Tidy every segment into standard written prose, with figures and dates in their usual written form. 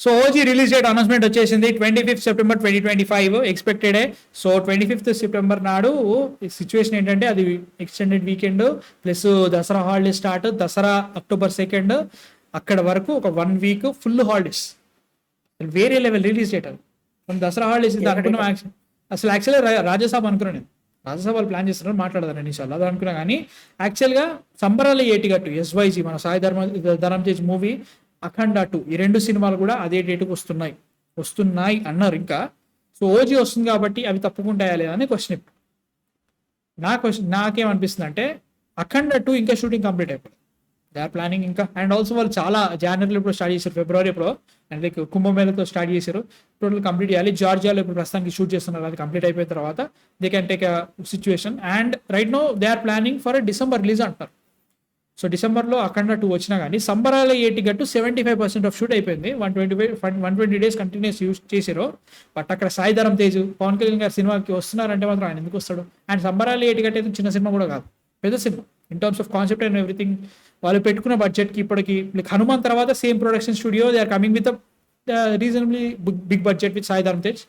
So OG release date announcement వచ్చేసింది 25th September 2025 expected. So 25th September నాడు situation ఏంటంటే అది extended weekend plus Dasara holiday start, Dasara October 2 అక్కడ వరకు ఒక 1 week ఫుల్ హాలిడేస్, వేరే లెవెల్ రిలీజ్ డేట్. అది మనం దసరా హాలిడేస్ అనుకున్నాం. అసలు యాక్చువల్గా రాజాసాబ్ అనుకున్నాను నేను, రాజాసాబ్ వాళ్ళు ప్లాన్ చేస్తున్నారు, మాట్లాడదాను నేను సార్ అది అనుకున్నా. కానీ యాక్చువల్గా సంబరాల ఏటిగట్టు SYG మన సాయి ధరమ్ తేజ్ మూవీ, అఖండ 2 ఈ 2 సినిమాలు కూడా అదే డేట్కి వస్తున్నాయి అన్నారు ఇంకా. సో ఓజీ వస్తుంది కాబట్టి అవి తప్పకుండా లేదా అని క్వశ్చన్. నాకేమనిపిస్తుంది అంటే అఖండ 2 ఇంకా షూటింగ్ కంప్లీట్ అయిపోయింది, దే ఆర్ ప్లానింగ్ ఇంకా. అండ్ ఆల్సో వాళ్ళు చాలా జనవరిలో ఇప్పుడు స్టార్ట్ చేశారు, ఫిబ్రవరి ఎప్పుడో, అండ్ లైక్ కుంభమేళతో స్టార్ట్ చేశారు. టోటల్ కంప్లీట్ చేయాలి. జార్జియాలో ఇప్పుడు ప్రస్తుతానికి షూట్ చేస్తున్నారు, అది కంప్లీట్ అయిపోయిన తర్వాత they can take a situation. And right now they are planning for December release అంటారు. సో డిసెంబర్లో అఖండ 2 వచ్చినా కానీ సంబరాల ఏటిగట్టు 75% ఆఫ్ షూట్ అయిపోయింది. 120 days కంటిన్యూస్ యూస్ చేశారు. బట్ అక్కడ సాయి ధరమ్ తేజ్, పవన్ కళ్యాణ్ గారు సినిమాకి వస్తున్నారంటే మాత్రం ఆయన ఎందుకు వస్తాడు? అండ్ సంబరాల ఏటిగట్టు అయితే చిన్న సినిమా కూడా కాదు, పెద్ద సినిమా in terms of concept and everything. వాళ్ళు పెట్టుకున్న బడ్జెట్కి ఇప్పటికి లైక్ హనుమాన్ తర్వాత same production studio, they are coming with reasonably big budget with Sai Dharam Tej.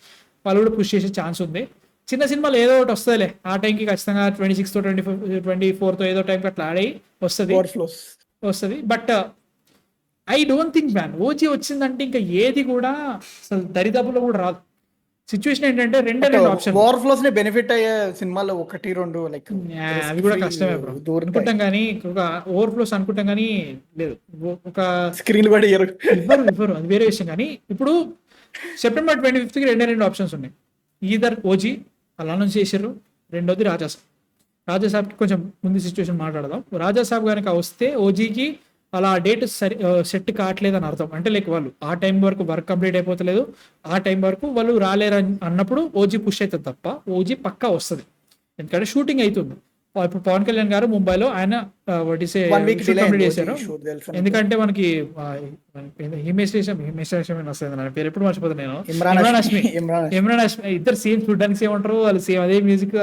వాళ్ళు కూడా పుష్ చేసే ఛాన్స్ ఉంది. చిన్న సినిమాలు ఏదో ఒకటి వస్తుందిలే ఆ టైంకి, ఖచ్చితంగా 26th 24th ఏదో టైంకి అట్లా ఆడి వస్తుంది. But I don't think man OG వచ్చిందంటే ఇంకా ఏది కూడా అసలు దరిదాపులో కూడా రాదు. సిచ్యువేషన్ ఏంటంటే రెండే ఆప్షన్, ఓవర్ఫ్లోస్ ని బెనిఫిట్ అయ్యే సినిమాలు 1-2 లైక్ అవి కూడా కష్టమే బ్రో అనుకుంటాం కానీ, ఒక ఓవర్ఫ్లోస్ అనుకుంటాం కానీ లేదు, ఒక స్క్రీన్ కూడా ఇవ్వరు అది వేరే విషయం. కానీ ఇప్పుడు September 25th రెండే ఆప్షన్స్ ఉన్నాయి. ఈదర్ ఓజీ అలా అనౌన్స్ చేశారు, రెండోది రాజాసాబ్కి కొంచెం ముందు సిచ్యువేషన్ మాట్లాడదాం. రాజాసాబ్ కనుక వస్తే ఓజీకి అలా డేట్ సెట్ కావట్లేదు అని అర్థం. అంటే లైక్ వాళ్ళు ఆ టైం వరకు వర్క్ కంప్లీట్ అయిపోతలేదు, ఆ టైం వరకు వాళ్ళు రాలేరు అన్నప్పుడు ఓజీ పుష్ అవుతుంది తప్ప ఓజీ పక్కా వస్తుంది, ఎందుకంటే షూటింగ్ అవుతుంది. ఇప్పుడు పవన్ కళ్యాణ్ గారు ముంబైలో ఆయన కంప్లీట్ చేశారు. ఎందుకంటే మనకి హిమేష్ వస్తుంది పేరు ఎప్పుడు మర్చిపోతాను నేను, ఇమ్రాన్ హష్మి ఇద్దరు సేమ్ చూడడానికి సేమ్ ఉంటారు, వాళ్ళు సేమ్ అదే మ్యూజిక్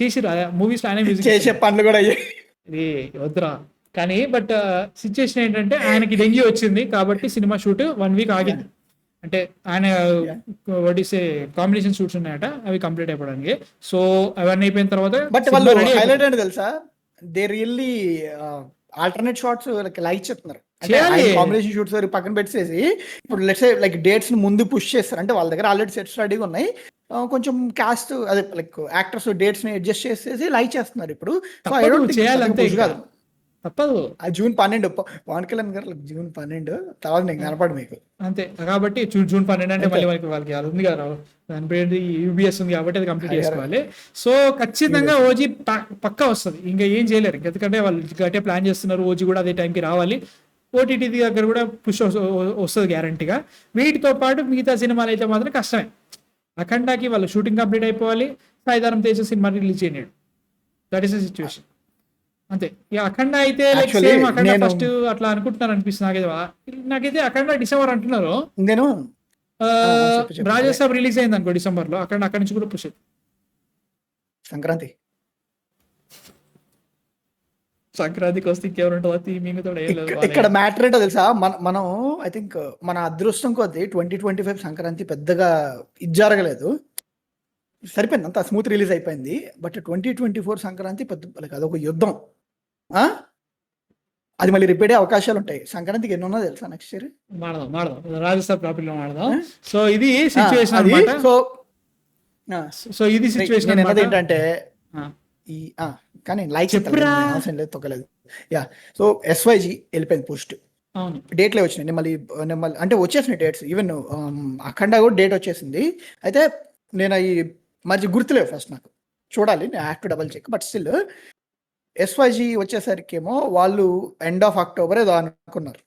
చేసిరు మూవీస్ లో, ఆయన మ్యూజిక్ చేసే పనులు కూడా ఇది వద్దురా. కానీ బట్ సిచ్యువేషన్ ఏంటంటే ఆయనకి డెంగ్యూ వచ్చింది కాబట్టి సినిమా షూట్ 1 week ఆగింది. అంటే ఆయన కాంబినేషన్ షూట్స్ ఉన్నాయట, అవి కంప్లీట్ అయిపోవడానికి. సో అవన్నీ అయిపోయిన తర్వాత బట్ వాళ్ళు హైలైట్ అంటే తెలుసా, they really alternate shots like చెప్తున్నారు. కాంబినేషన్ షూట్స్ పక్కన పెట్టేసి ఇప్పుడు లెట్స్ సే లైక్ డేట్స్ ముందు పుష్ చేస్తారు. అంటే వాళ్ళ దగ్గర ఆల్రెడీ సెట్స్ రెడీగా ఉన్నాయి, కొంచెం కాస్ట్ అదే లైక్ యాక్టర్స్ డేట్స్ ని అడ్జస్ట్ చేసేసి లైక్ చేస్తున్నారు ఇప్పుడు. తప్పదు. June 12 పవన్ కళ్యాణ్ గారు June 12 తర్వాత నేను కనపడు మీకు అంతే. కాబట్టి June 12 అంటే మళ్ళీ వాళ్ళకి అది ఉంది కదా, దాని పేరు UBS ఉంది కాబట్టి అది కంప్లీట్ చేసుకోవాలి. సో ఖచ్చితంగా ఓజీ పక్కా వస్తుంది, ఇంకా ఏం చేయలేరు. ఎందుకంటే వాళ్ళు గట్టే ప్లాన్ చేస్తున్నారు, ఓజీ కూడా అదే టైంకి రావాలి. OTT దగ్గర కూడా పుష్ వస్తుంది గ్యారంటీగా. వీటితో పాటు మిగతా సినిమాలు అయితే మాత్రం కష్టమే. అఖండాకి వాళ్ళు షూటింగ్ కంప్లీట్ అయిపోవాలి, సాయి ధరమ్ తేజ్ సినిమా రిలీజ్ చేయలేడు. దట్ ఈస్ ద సిచ్యువేషన్ అంతే. ఇక అఖండ అయితే సేమ్ అఖండ ఫస్ట్ అట్లా అనుకుంటున్నారు అనిపిస్తుంది నాకైతే అఖండ డిసెంబర్ అంటున్నారు. నేను రాజాసాబ్ రిలీజ్ అయింది అనుకో డిసెంబర్ లో, అక్కడి నుంచి కూడా పుష్ సంక్రాంతికి వస్తే ఇంకెవరుంటుందో ఇక్కడ మ్యాటర్ ఏంటో తెలుసా, మనం ఐ థింక్ మన అదృష్టం కొద్దీ 2025 సంక్రాంతి పెద్దగా ఇది జరగలేదు, సరిపోయింది, అంతా స్మూత్ రిలీజ్ అయిపోయింది. బట్ 2024 సంక్రాంతి పెద్ద అదొక యుద్ధం, అది మళ్ళీ రిపీట్ అయ్యే అవకాశాలు ఉంటాయి. సంక్రాంతికి ఎన్ని ఉన్నా తెలుసా నెక్స్ట్ ఇయర్ రాజస్థాన్ ప్రాపర్టీలో మాడదాం. సో ఇది సిచ్యువేషన్. సో ఇది సిచ్యువేషన్ ఏంటంటే ఈ కానీ లైక్ అవసరం లేదు, తొక్కలేదు. యా, సో SYG వెళ్ళిపోయింది పోస్ట్, డేట్లే వచ్చినాయి మళ్ళీ అంటే వచ్చేసినాయి డేట్స్. ఈవెన్ అఖండ కూడా డేట్ వచ్చేసింది. అయితే నేను అవి మరి గుర్తులేవు ఫస్ట్ నాకు, చూడాలి, నేను have to double check. But still SYG వచ్చేసరికి ఏమో వాళ్ళు ఎండ్ ఆఫ్ అక్టోబర్ ఏదో అనుకున్నారు.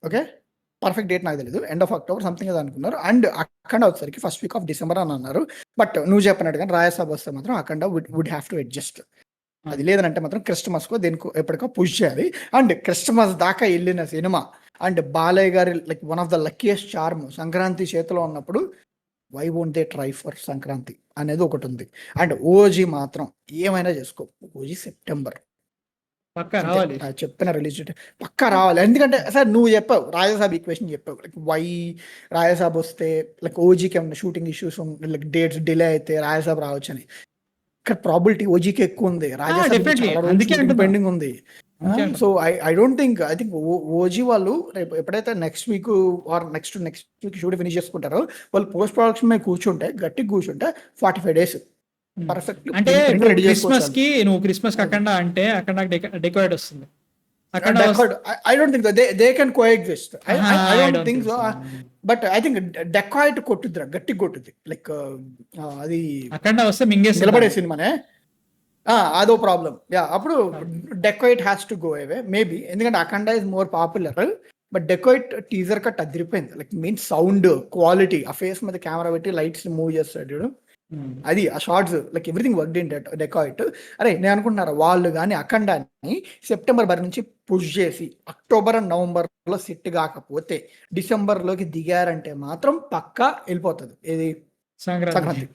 ఓకే, పర్ఫెక్ట్ డేట్ నాకు తెలియదు, ఎండ్ ఆఫ్ అక్టోబర్ సంథింగ్ ఏదో అనుకున్నారు. అండ్ అఖండ వచ్చేసరికి ఫస్ట్ వీక్ ఆఫ్ డిసెంబర్ అని అన్నారు. బట్ నువ్వు చెప్పినట్టు కానీ రాజసాబ్ వస్తే మాత్రం అఖండ వుడ్ హ్యావ్ టు అడ్జస్ట్. అది లేదంటే మాత్రం క్రిస్టమస్కో దేనికో ఎప్పటికో పుష్ చేయాలి. అండ్ క్రిస్టమస్ దాకా వెళ్ళిన సినిమా అండ్ బాలయ్య గారి like one of the luckiest charm Sankranti చేతిలో ఉన్నప్పుడు why won't they try for Sankranti అనేది ఒకటి ఉంది. అండ్ ఓజీ మాత్రం ఏమైనా చేసుకో, ఓజీ సెప్టెంబర్ పక్కా రావాలి. చెప్పిన రిలీజ్ డేట్ పక్కా రావాలి. ఎందుకంటే సార్ నువ్వు చెప్పావు రాజాసాబ్ ఈక్వేషన్ చెప్పావు, లైక్ వై రాజాసాబ్ వస్తే లైక్ ఓజీకి ఏమన్నా shooting issues like dates delay అయితే రాజాసాబ్ రావచ్చు అని. ఇక్కడ ప్రాబిలిటీ ఓజీకి ఎక్కువ ఉంది, definitely. అందుకే రాజాసాబ్ అంటున్నా. పెండింగ్ ఉంది. అందుకే so I don't think I think OG వాళ్ళు రేపు ఎప్పుడైతే next week or next week shoot finish చేసుకుంటారో వాళ్ళు పోస్ట్ ప్రొడక్షన్ మీద కూర్చుంటే గట్టిగా కూర్చుంటే 45 days పర్ఫెక్ట్ అంటే రెడీ క్రిస్మస్ కి నువ్వు క్రిస్మస్ కి అక్కడ అంటే అక్కడ డెకరేట్ వస్తుంది. అక్కడ I don't think that they can coexist. I don't think so. But I think Dacoit కొట్టుద్దిరా, గట్టి కొట్టుద్ది. లైక్ అది అక్కడ వస్తే మింగేస్తుంది. నిలబడే సినిమానే, అదో ప్రాబ్లం. అప్పుడు Dacoit has to go away maybe, ఎందుకంటే Akhanda is more popular. But Dacoit teaser cut అదిరిపోయింది. లైక్ మీన్ సౌండ్ క్వాలిటీ, ఆ ఫేస్ మీద కెమెరా పెట్టి లైట్స్ మూవ్ చేస్తాడు చూడు, అది ఆ shots like everything work in Dacoit. అరే నేను అనుకుంటున్నారా వాళ్ళు కానీ అఖండాన్ని సెప్టెంబర్ వరకు నుంచి పుష్ చేసి అక్టోబర్ అండ్ నవంబర్ లో సెట్ కాకపోతే డిసెంబర్ లోకి దిగారంటే మాత్రం పక్కా వెళ్ళిపోతుంది. ఏది సంక్రాంతి.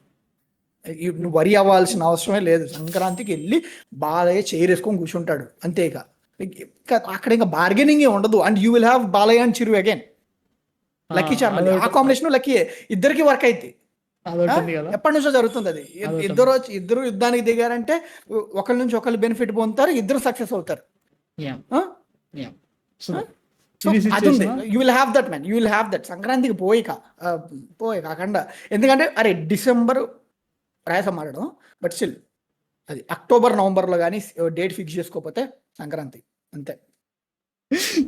నువ్వు వరి అవ్వాల్సిన అవసరమే లేదు. సంక్రాంతికి వెళ్ళి బాలయ్య చేరేసుకొని కూర్చుంటాడు అంతేగా. అక్కడ ఇంకా బార్గెనింగ్ ఉండదు. And you will have Balayya and Chiru again. Lucky charm, ఆ కాంబినేషన్ లక్కీ ఇద్దరికి వర్క్ అయితే ఎప్పటి నుంచో జరుగుతుంది అది. ఇద్దరు యుద్ధానికి దిగారంటే ఒకరి నుంచి ఒకళ్ళు బెనిఫిట్ పొందుతారు, ఇద్దరు సక్సెస్ అవుతారు. అది ఉంది. You will have that man, you will have that. సంక్రాంతికి పోయి కాకుండా, ఎందుకంటే అరే డిసెంబర్ రాయసం ఆడడం, బట్ స్టిల్ అది అక్టోబర్ నవంబర్లో కానీ డేట్ ఫిక్స్ చేసుకోకపోతే సంక్రాంతి అంతే.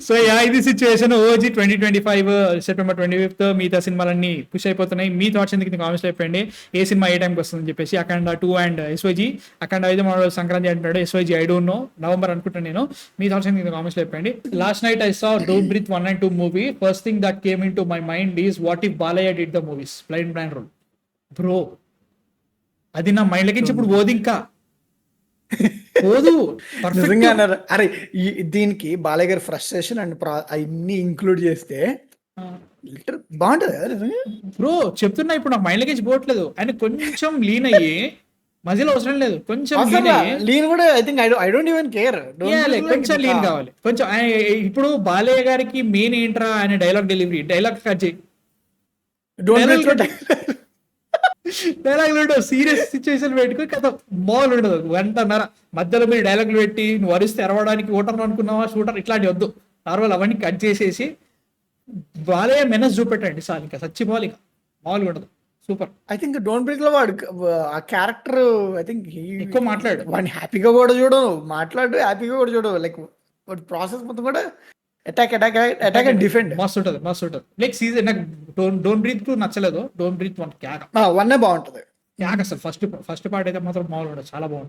సో ఇది సిచ్యువేషన్. ఓజీ 2025 సెప్టెంబర్ 25 మిగతా సినిమాలన్నీ పుష్ అయిపోతున్నాయి. మీ థాట్స్ ఎందుకు కామెంట్స్ అయిపోయింది. ఏ సినిమా ఏ టైంకి వస్తుందని చెప్పేసి. అఖండ 2 అండ్ ఎస్వైజీ. అఖండ అయితే మన సంక్రాంతి అంటున్నాడు, SYG I don't know, November అనుకుంటాను నేను. మీ థాట్స్ ఎందుకు కామెంట్స్ అయిపోయింది. Last night I saw don't breathe 1 and 2 movie. First thing that came into my mind is what if Balayya did the movies blind man role. Bro అది నా mind లకి ఇప్పుడు పోదు, ఇంకా పోదు. నిజంగా అరే దీనికి బాలయ్య గారి ఫ్రస్ట్రేషన్ అండ్ అన్ని ఇంక్లూడ్ చేస్తే బాగుంటది కదా బ్రో. చెప్తున్నా ఇప్పుడు నాకు మైండ్ లకి పోవట్లేదు. ఆయన కొంచెం లీన్ అయ్యి మధ్యలో అవసరం లేదు, కొంచెం లీన్ కూడా I think I don't even care. కొంచెం లీన్ కావాలి కొంచెం. ఇప్పుడు బాలయ్య గారికి మెయిన్ ఏంట్రా ఆయన డైలాగ్ డెలివరీ. డైలాగ్ కట్ చేయి, డైలాగ్ ఉండవు. సీరియస్ సిచ్యువేషన్ పెట్టుకుని కథ మామూలు ఉండదు. గంటన్నర మధ్యలో మీరు డైలాగులు పెట్టి నువ్వు వరిస్తే ఎరవడానికి ఓటర్ అనుకున్నావా షూటర్ ఇట్లాంటివి వద్దు. నార్మల్ అవన్నీ కట్ చేసేసి బాలయ్య మెనస్ చూపెట్టండి సార్. ఇంకా చచ్చిపోవాలి, ఇంకా మామూలుగా ఉండదు. Super. I think don't break లో వాడు ఆ క్యారెక్టర్ ఐ థింక్ ఎక్కువ మాట్లాడు. వాడిని హ్యాపీగా కూడా చూడు, మాట్లాడు హ్యాపీగా కూడా చూడు. లైక్ వాడి ప్రాసెస్ మొత్తం కూడా అటాక్ అండ్ డిఫెండ్ మస్తు ఉంటుంది. లైక్ సీజన్ నాకు డోంట్ బ్రీత్ 2 నచ్చలేదు. డోంట్ బ్రీత్ 1 క్యాక్ 1 బాగుంటది. అసలు ఫస్ట్ పార్ట్ అయితే మాత్రం మామూలు ఉండదు, చాలా బాగుంటుంది.